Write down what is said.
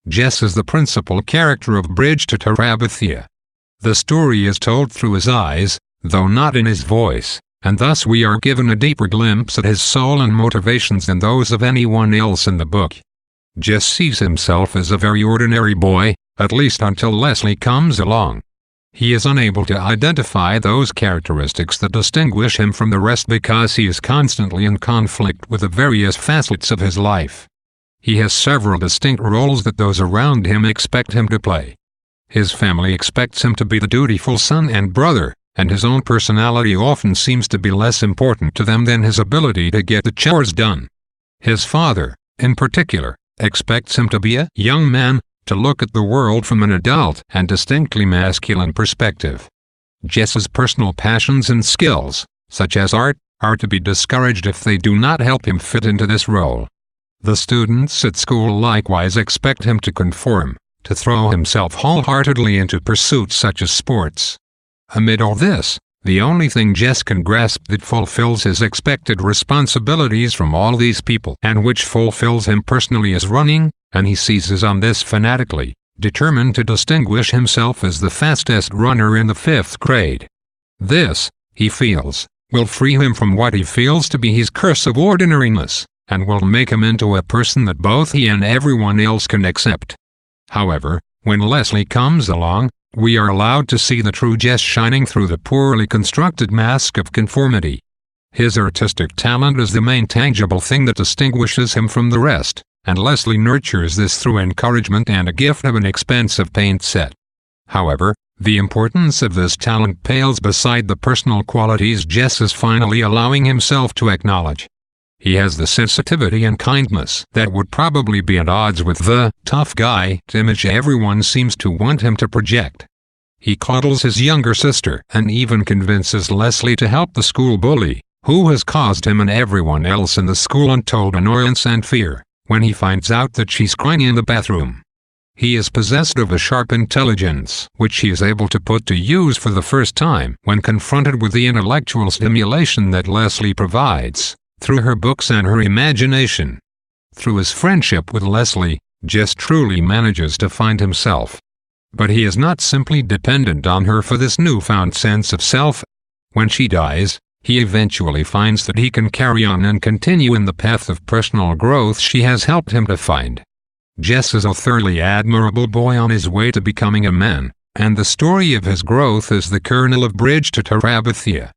Jess is the principal character of Bridge to Terabithia. The story is told through his eyes, though not in his voice, and thus we are given a deeper glimpse at his soul and motivations than those of anyone else in the book. Jess sees himself as a very ordinary boy, at least until Leslie comes along. He is unable to identify those characteristics that distinguish him from the rest because he is constantly in conflict with the various facets of his life. He has several distinct roles that those around him expect him to play. His family expects him to be the dutiful son and brother, and his own personality often seems to be less important to them than his ability to get the chores done. His father, in particular, expects him to be a young man, to look at the world from an adult and distinctly masculine perspective. Jess's personal passions and skills, such as art, are to be discouraged if they do not help him fit into this role. The students at school likewise expect him to conform, to throw himself wholeheartedly into pursuits such as sports. Amid all this, the only thing Jess can grasp that fulfills his expected responsibilities from all these people and which fulfills him personally is running, and he seizes on this fanatically, determined to distinguish himself as the fastest runner in the 5th grade. This, he feels, will free him from what he feels to be his curse of ordinariness, and will make him into a person that both he and everyone else can accept. However, when Leslie comes along, we are allowed to see the true Jess shining through the poorly constructed mask of conformity. His artistic talent is the main tangible thing that distinguishes him from the rest, and Leslie nurtures this through encouragement and a gift of an expensive paint set. However, the importance of this talent pales beside the personal qualities Jess is finally allowing himself to acknowledge. He has the sensitivity and kindness that would probably be at odds with the tough guy image everyone seems to want him to project. He coddles his younger sister and even convinces Leslie to help the school bully, who has caused him and everyone else in the school untold annoyance and fear, when he finds out that she's crying in the bathroom. He is possessed of a sharp intelligence which he is able to put to use for the first time when confronted with the intellectual stimulation that Leslie provides, through her books and her imagination. Through his friendship with Leslie, Jess truly manages to find himself. But he is not simply dependent on her for this newfound sense of self. When she dies, he eventually finds that he can carry on and continue in the path of personal growth she has helped him to find. Jess is a thoroughly admirable boy on his way to becoming a man, and the story of his growth is the kernel of Bridge to Terabithia.